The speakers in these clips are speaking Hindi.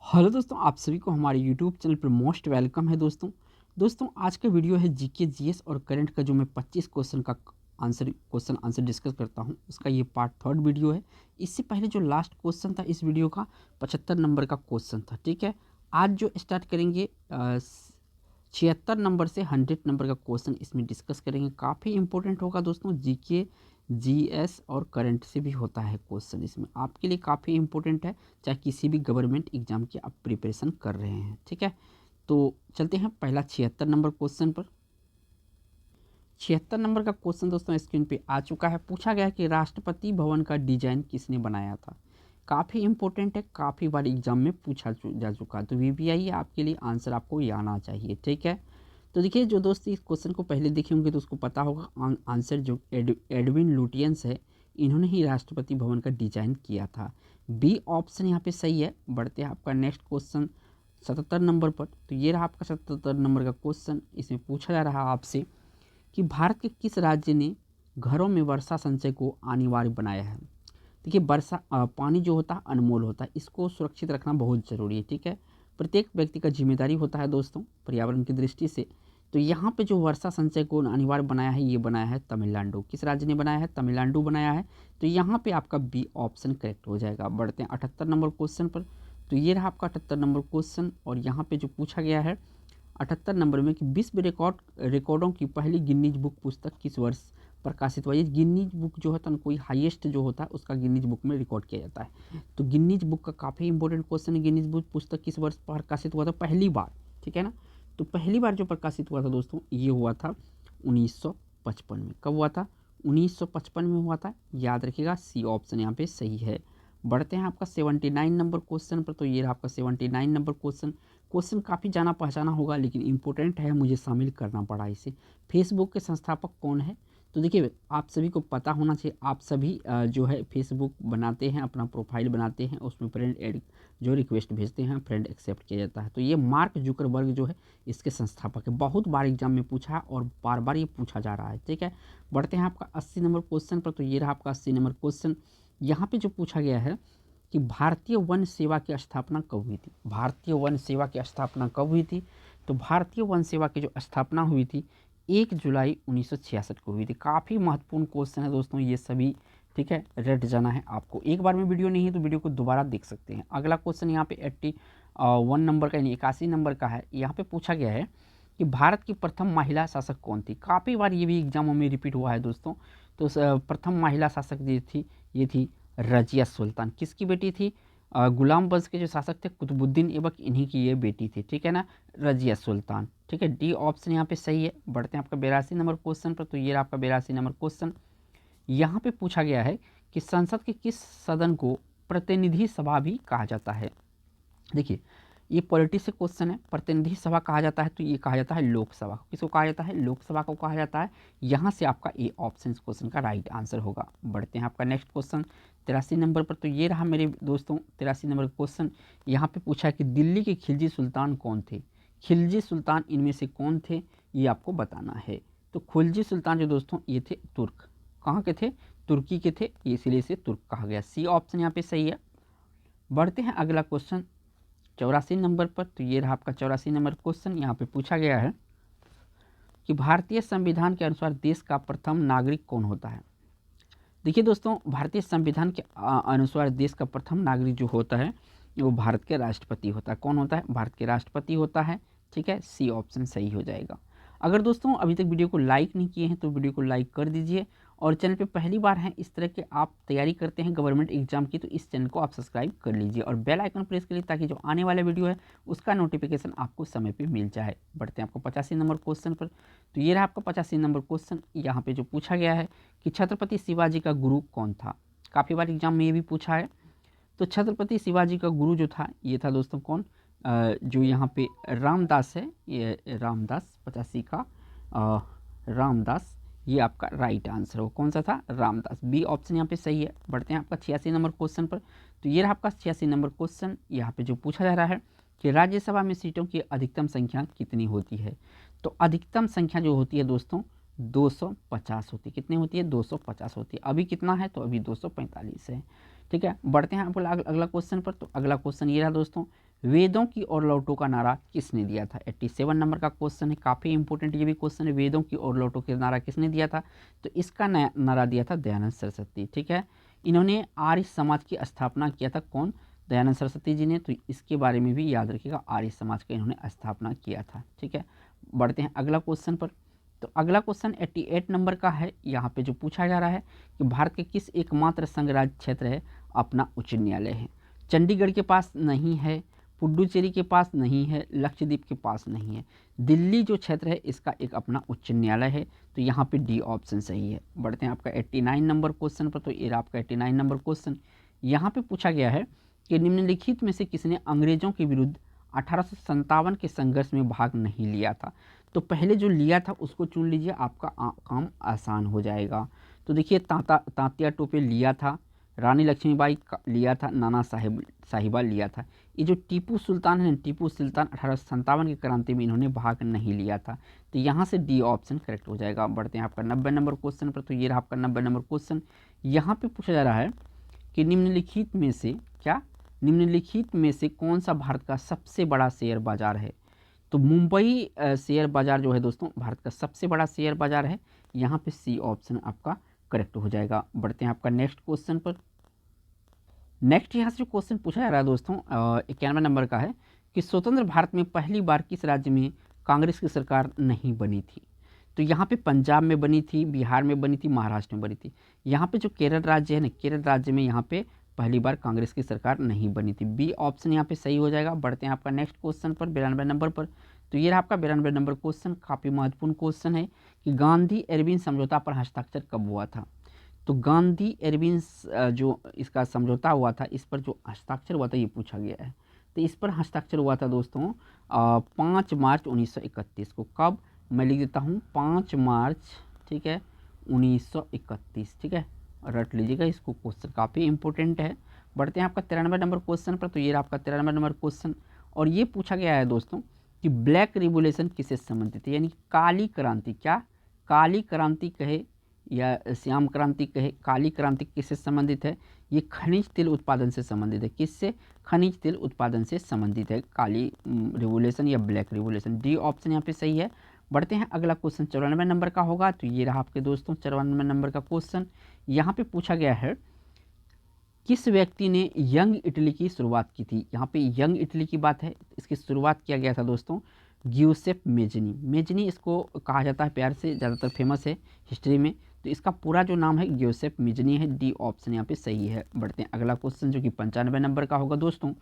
हेलो दोस्तों, आप सभी को हमारे यूट्यूब चैनल पर मोस्ट वेलकम है दोस्तों आज का वीडियो है जीके जीएस और करंट का, जो मैं 25 क्वेश्चन आंसर डिस्कस करता हूं, उसका ये पार्ट थर्ड वीडियो है। इससे पहले जो लास्ट क्वेश्चन था इस वीडियो का 75 नंबर का क्वेश्चन था। ठीक है, आज जो स्टार्ट करेंगे 76 नंबर से 100 नंबर का क्वेश्चन इसमें डिस्कस करेंगे। काफ़ी इंपॉर्टेंट होगा दोस्तों, जीके जीएस और करंट से भी होता है क्वेश्चन, इसमें आपके लिए काफ़ी इंपॉर्टेंट है, चाहे किसी भी गवर्नमेंट एग्जाम की आप प्रिपरेशन कर रहे हैं। ठीक है, तो चलते हैं पहला 76 नंबर क्वेश्चन पर। 76 नंबर का क्वेश्चन दोस्तों स्क्रीन पे आ चुका है। पूछा गया है कि राष्ट्रपति भवन का डिजाइन किसने बनाया था। काफ़ी इंपॉर्टेंट है, काफ़ी बार एग्जाम में पूछा जा चुका है, तो वीवीआई आपके लिए आंसर आपको ये आना चाहिए। ठीक है, तो देखिए जो दोस्त इस क्वेश्चन को पहले देखे होंगे तो उसको पता होगा आंसर जो एडविन लुटियंस है, इन्होंने ही राष्ट्रपति भवन का डिजाइन किया था। बी ऑप्शन यहाँ पे सही है। बढ़ते हैं आपका नेक्स्ट क्वेश्चन 77 नंबर पर। तो ये रहा आपका 77 नंबर का क्वेश्चन। इसमें पूछा जा रहा है आपसे कि भारत के किस राज्य ने घरों में वर्षा संचय को अनिवार्य बनाया है। देखिए पानी जो होता है अनमोल होता है, इसको सुरक्षित रखना बहुत ज़रूरी है। ठीक है, प्रत्येक व्यक्ति का जिम्मेदारी होता है दोस्तों पर्यावरण की दृष्टि से। तो यहाँ पे जो वर्षा संचय को अनिवार्य बनाया है, ये बनाया है तमिलनाडु। किस राज्य ने बनाया है? तमिलनाडु बनाया है। तो यहाँ पे आपका बी ऑप्शन करेक्ट हो जाएगा। बढ़ते हैं 78 नंबर क्वेश्चन पर। तो ये रहा आपका 78 नंबर क्वेश्चन, और यहाँ पे जो पूछा गया है 78 नंबर में कि विश्व रिकॉर्डों की पहली गिनीज बुक पुस्तक किस वर्ष प्रकाशित हुआ। ये गिनीज बुक जो होता है ना, कोई हाईएस्ट जो होता है उसका गिनीज बुक में रिकॉर्ड किया जाता है। तो गिनीज बुक का काफ़ी इंपॉर्टेंट क्वेश्चन है। गिनीज बुक पुस्तक किस वर्ष प्रकाशित हुआ था पहली बार? ठीक है ना, तो पहली बार जो प्रकाशित हुआ था दोस्तों, ये हुआ था 1955 में। कब हुआ था? 1955 में हुआ था। याद रखिएगा, सी ऑप्शन यहाँ पे सही है। बढ़ते हैं आपका 79 नंबर क्वेश्चन पर। तो ये रहा आपका 79 नंबर क्वेश्चन। क्वेश्चन काफ़ी जाना पहचाना होगा, लेकिन इंपॉर्टेंट है, मुझे शामिल करना पड़ा इसे। फेसबुक के संस्थापक कौन है? तो देखिए आप सभी को पता होना चाहिए। आप सभी जो है फेसबुक बनाते हैं, अपना प्रोफाइल बनाते हैं, उसमें फ्रेंड एड जो रिक्वेस्ट भेजते हैं, फ्रेंड एक्सेप्ट किया जाता है। तो ये मार्क जुकरबर्ग जो है इसके संस्थापक है। बहुत बार एग्जाम में पूछा है और बार बार ये पूछा जा रहा है। ठीक है, बढ़ते हैं आपका 80 नंबर क्वेश्चन पर। तो ये रहा आपका 80 नंबर क्वेश्चन। यहाँ पे जो पूछा गया है कि भारतीय वन सेवा की स्थापना कब हुई थी। भारतीय वन सेवा की स्थापना कब हुई थी? तो भारतीय वन सेवा की जो स्थापना हुई थी 1 जुलाई 1966 को हुई थी। काफ़ी महत्वपूर्ण क्वेश्चन है दोस्तों ये सभी। ठीक है, रट जाना है आपको। एक बार में वीडियो नहीं है तो वीडियो को दोबारा देख सकते हैं। अगला क्वेश्चन यहाँ पे 81 नंबर का, यानी 81 नंबर का है। यहाँ पे पूछा गया है कि भारत की प्रथम महिला शासक कौन थी। काफ़ी बार ये भी एग्जामों में रिपीट हुआ है दोस्तों। तो प्रथम महिला शासक जो थी ये थी रजिया सुल्तान। किसकी बेटी थी? गुलाम वंश के जो शासक थे कुतुबुद्दीन ऐबक, इन्हीं की ये बेटी थी। ठीक है ना, रजिया सुल्तान। ठीक है, डी ऑप्शन यहाँ पे सही है। बढ़ते हैं आपका 82 नंबर क्वेश्चन पर। तो ये रहा आपका 82 नंबर क्वेश्चन। यहाँ पे पूछा गया है कि संसद के किस सदन को प्रतिनिधि सभा भी कहा जाता है। देखिए ये पॉलिटिक्स से क्वेश्चन है। प्रतिनिधि सभा कहा जाता है तो ये कहा जाता है लोकसभा। किसको कहा जाता है? लोकसभा को कहा जाता है। यहाँ से आपका ए ऑप्शन इस क्वेश्चन का राइट आंसर होगा। बढ़ते हैं आपका नेक्स्ट क्वेश्चन 83 नंबर पर। तो ये रहा मेरे दोस्तों 83 नंबर का क्वेश्चन। यहाँ पे पूछा है कि दिल्ली के खिलजी सुल्तान कौन थे। खिलजी सुल्तान इनमें से कौन थे, ये आपको बताना है। तो खिलजी सुल्तान जो दोस्तों ये थे तुर्क। कहाँ के थे? तुर्की के थे, इसलिए इसे तुर्क कहा गया। सी ऑप्शन यहाँ पे सही है। बढ़ते हैं अगला क्वेश्चन 84 नंबर पर। तो ये रहा आपका 84 नंबर क्वेश्चन। यहाँ पे पूछा गया है कि भारतीय संविधान के अनुसार देश का प्रथम नागरिक कौन होता है। देखिए दोस्तों, भारतीय संविधान के अनुसार देश का प्रथम नागरिक जो होता है वो भारत के राष्ट्रपति होता है। कौन होता है? भारत के राष्ट्रपति होता है। ठीक है, सी ऑप्शन सही हो जाएगा। अगर दोस्तों अभी तक वीडियो को लाइक नहीं किए हैं तो वीडियो को लाइक कर दीजिए, और चैनल पे पहली बार हैं, इस तरह के आप तैयारी करते हैं गवर्नमेंट एग्जाम की, तो इस चैनल को आप सब्सक्राइब कर लीजिए और बेल आइकन प्रेस करिए ताकि जो आने वाला वीडियो है उसका नोटिफिकेशन आपको समय पे मिल जाए। बढ़ते हैं आपको 85 नंबर क्वेश्चन पर। तो ये रहा आपका 85 नंबर क्वेश्चन। यहाँ पे जो पूछा गया है कि छत्रपति शिवाजी का गुरु कौन था। काफ़ी बार एग्जाम में ये भी पूछा है। तो छत्रपति शिवाजी का गुरु जो था ये था दोस्तों कौन? जो यहाँ पे रामदास है, ये रामदास 85 का रामदास, ये आपका राइट आंसर हो। कौन सा था? रामदास। बी ऑप्शन यहाँ पे सही है। बढ़ते हैं आपका 86 नंबर क्वेश्चन पर। तो ये रहा आपका 86 नंबर क्वेश्चन। यहाँ पे जो पूछा जा रहा है कि राज्यसभा में सीटों की अधिकतम संख्या कितनी होती है। तो अधिकतम संख्या जो होती है दोस्तों 250 होती है। कितनी होती है? 250 होती है। अभी कितना है? तो अभी 245 है। ठीक है, बढ़ते हैं आपको अगला क्वेश्चन पर। तो अगला क्वेश्चन ये रहा दोस्तों, वेदों की ओर लौटो का नारा किसने दिया था? 87 नंबर का क्वेश्चन है, काफ़ी इंपॉर्टेंट ये भी क्वेश्चन है। वेदों की ओर लौटो का नारा किसने दिया था? तो इसका नारा दिया था दयानंद सरस्वती। ठीक है, इन्होंने आर्य समाज की स्थापना किया था। कौन? दयानंद सरस्वती जी ने। तो इसके बारे में भी याद रखिएगा, आर्य समाज का इन्होंने स्थापना किया था। ठीक है, बढ़ते हैं अगला क्वेश्चन पर। तो अगला क्वेश्चन 88 नंबर का है। यहाँ पे जो पूछा जा रहा है कि भारत के किस एकमात्र संघ राज्य क्षेत्र है अपना उच्च न्यायालय है? चंडीगढ़ के पास नहीं है, पुडुचेरी के पास नहीं है, लक्षद्वीप के पास नहीं है। दिल्ली जो क्षेत्र है इसका एक अपना उच्च न्यायालय है। तो यहाँ पे डी ऑप्शन सही है। बढ़ते हैं आपका 89 नंबर क्वेश्चन पर। तो ये आपका 89 नंबर क्वेश्चन। यहाँ पे पूछा गया है कि निम्नलिखित में से किसने अंग्रेजों के विरुद्ध 1857 के संघर्ष में भाग नहीं लिया था? तो पहले जो लिया था उसको चुन लीजिए, आपका काम आसान हो जाएगा। तो देखिए, तात्या टोपे लिया था, रानी लक्ष्मीबाई लिया था, नाना साहिबा लिया था। ये जो टीपू सुल्तान है, टीपू सुल्तान 1857 की क्रांति में इन्होंने भाग नहीं लिया था। तो यहाँ से डी ऑप्शन करेक्ट हो जाएगा। बढ़ते हैं आपका 90 नंबर क्वेश्चन पर। तो ये रहा आपका 90 नंबर क्वेश्चन। यहाँ पे पूछा जा रहा है कि निम्नलिखित में से क्या, निम्नलिखित में से कौन सा भारत का सबसे बड़ा शेयर बाजार है? तो मुंबई शेयर बाजार जो है दोस्तों भारत का सबसे बड़ा शेयर बाजार है। यहाँ पे सी ऑप्शन आपका करेक्ट हो जाएगा। बढ़ते हैं आपका नेक्स्ट क्वेश्चन पर। नेक्स्ट यहाँ से जो क्वेश्चन पूछा जा रहा है दोस्तों 91 नंबर का है कि स्वतंत्र भारत में पहली बार किस राज्य में कांग्रेस की सरकार नहीं बनी थी? तो यहाँ पे पंजाब में बनी थी, बिहार में बनी थी, महाराष्ट्र में बनी थी। यहाँ पे जो केरल राज्य है ना, केरल राज्य में यहाँ पे पहली बार कांग्रेस की सरकार नहीं बनी थी। बी ऑप्शन यहाँ पे सही हो जाएगा। बढ़ते हैं आपका नेक्स्ट क्वेश्चन पर 92 नंबर पर। तो ये रहा आपका 92 नंबर क्वेश्चन। काफ़ी महत्वपूर्ण क्वेश्चन है कि गांधी एरविन समझौता पर हस्ताक्षर कब हुआ था? तो गांधी एरविन जो इसका समझौता हुआ था, इस पर जो हस्ताक्षर हुआ था ये पूछा गया है। तो इस पर हस्ताक्षर हुआ था दोस्तों 5 मार्च 1931 को। कब? मैं लिख देता हूँ 5 मार्च, ठीक है, 1931। ठीक है, रट लीजिएगा इसको, क्वेश्चन काफ़ी इंपॉर्टेंट है। बढ़ते हैं आपका 93 नंबर क्वेश्चन पर। तो ये रहा आपका 93 नंबर क्वेश्चन। और ये पूछा गया है दोस्तों कि ब्लैक रिवोल्यूशन किससे संबंधित है? यानी काली क्रांति, क्या काली क्रांति कहे या श्याम क्रांति कहे, काली क्रांति किससे संबंधित है? ये खनिज तेल उत्पादन से संबंधित है। किससे? खनिज तेल उत्पादन से संबंधित है काली रिवोल्यूशन या ब्लैक रिवोल्यूशन। डी ऑप्शन यहाँ पे सही है। बढ़ते हैं अगला क्वेश्चन 94 नंबर का होगा। तो ये रहा आपके दोस्तों 94 नंबर का क्वेश्चन। यहाँ पे पूछा गया है किस व्यक्ति ने यंग इटली की शुरुआत की थी? यहाँ पे यंग इटली की बात है, इसकी शुरुआत किया गया था दोस्तों ग्यूसेप मेजनी। मेजनी इसको कहा जाता है प्यार से, ज़्यादातर फेमस है हिस्ट्री में। तो इसका पूरा जो नाम है ग्यूसेप मेजनी है। डी ऑप्शन यहाँ पे सही है। बढ़ते हैं अगला क्वेश्चन जो कि 95 नंबर का होगा दोस्तों।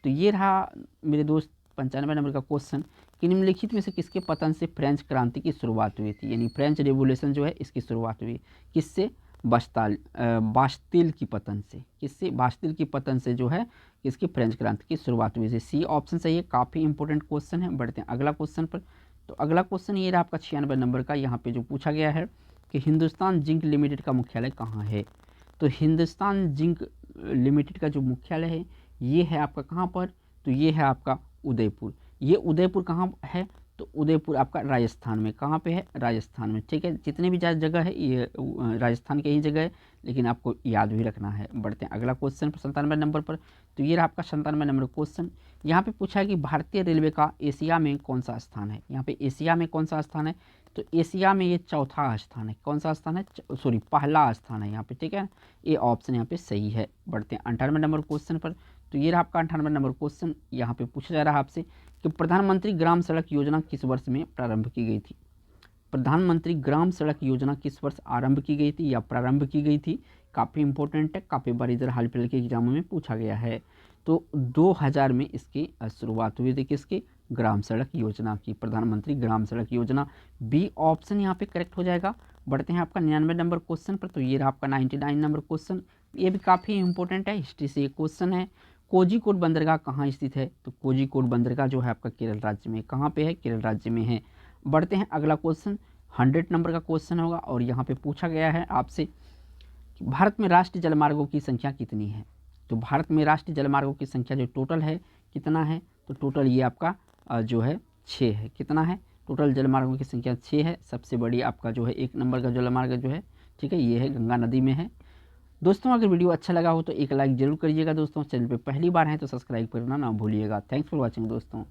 तो ये रहा मेरे दोस्त 95 नंबर का क्वेश्चन कि निम्नलिखित में से किसके पतन से फ्रेंच क्रांति की शुरुआत हुई थी? यानी फ्रेंच रेवोल्यूशन जो है इसकी शुरुआत हुई किससे? बास्तिल की पतन से। किससे? बास्तिल की पतन से जो है इसकी फ्रेंच क्रांति की शुरुआत हुई थी। सी ऑप्शन सही है। काफ़ी इंपॉर्टेंट क्वेश्चन है। बढ़ते हैं अगला क्वेश्चन पर। तो अगला क्वेश्चन ये रहा आपका 96 नंबर का। यहाँ पे जो पूछा गया है कि हिंदुस्तान जिंक लिमिटेड का मुख्यालय कहाँ है? तो हिंदुस्तान जिंक लिमिटेड का जो मुख्यालय है ये है आपका कहाँ पर? तो ये है आपका उदयपुर। ये उदयपुर कहाँ है? तो उदयपुर आपका राजस्थान में। कहाँ पे है? राजस्थान में। ठीक है, जितने भी जगह है ये राजस्थान के ही जगह है, लेकिन आपको याद भी रखना है। बढ़ते हैं अगला क्वेश्चन पर 97 नंबर पर। तो ये रहा आपका 97 नंबर क्वेश्चन। यहाँ पे पूछा है कि भारतीय रेलवे का एशिया में कौन सा स्थान है? यहाँ पे एशिया में कौन सा स्थान है? तो एशिया में ये चौथा स्थान है। कौन सा स्थान है? सॉरी, पहला स्थान है यहाँ पे। ठीक है, ये ऑप्शन यहाँ पे सही है। बढ़ते हैं 98 नंबर क्वेश्चन पर। तो ये रहा आपका 98 नंबर क्वेश्चन। यहाँ पे पूछा जा रहा है आपसे कि प्रधानमंत्री ग्राम सड़क योजना किस वर्ष में प्रारंभ की गई थी? प्रधानमंत्री ग्राम सड़क योजना किस वर्ष आरंभ की गई थी या प्रारंभ की गई थी? काफ़ी इंपॉर्टेंट है, काफ़ी बार इधर हाल फिलहाल के एग्जामों में पूछा गया है। तो 2000 में इसकी शुरुआत हुई थी किसकी? ग्राम सड़क योजना की, प्रधानमंत्री ग्राम सड़क योजना। बी ऑप्शन यहाँ पे करेक्ट हो जाएगा। बढ़ते हैं आपका 99 नंबर क्वेश्चन पर। तो ये रहा आपका 99 नंबर क्वेश्चन। ये भी काफ़ी इंपॉर्टेंट है, हिस्ट्री से एक क्वेश्चन है। कोझिकोड बंदरगाह कहाँ स्थित है? तो कोझिकोड बंदरगाह जो है आपका केरल राज्य में। कहाँ पे है? केरल राज्य में है। बढ़ते हैं अगला क्वेश्चन 100 नंबर का क्वेश्चन होगा। और यहाँ पे पूछा गया है आपसे कि भारत में राष्ट्रीय जलमार्गों की संख्या कितनी है? तो भारत में राष्ट्रीय जलमार्गों की संख्या जो टोटल है कितना है? तो टोटल ये आपका जो है 6 है। कितना है? टोटल जलमार्गों की संख्या 6 है। सबसे बड़ी आपका जो है 1 नंबर का जलमार्ग जो है, ठीक है, ये है गंगा नदी में है। दोस्तों अगर वीडियो अच्छा लगा हो तो एक लाइक जरूर करिएगा दोस्तों, चैनल पे पहली बार हैं तो सब्सक्राइब करना ना भूलिएगा। थैंक्स फॉर वॉचिंग दोस्तों।